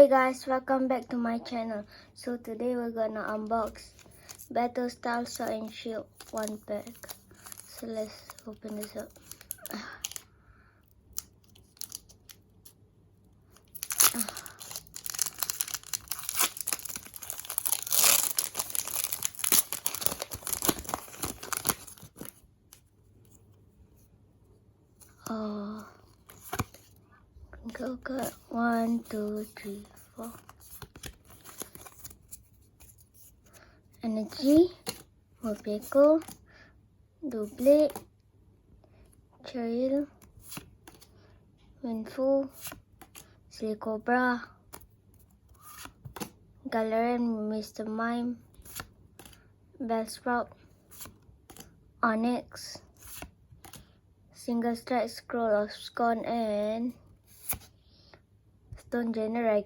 Hey guys, welcome back to my channel. So today we're gonna unbox Battlestar Sword and Shield 1 pack. So let's open this up. Oh, go cut 1, 2, 3, 4. Energy, Morpeko, Doublade, Cheryl, Winfu, Silicobra, Galarian, Mr. Mime, Bellsprout, Onyx, Single Strike, Scroll of Scorn, and Stone General.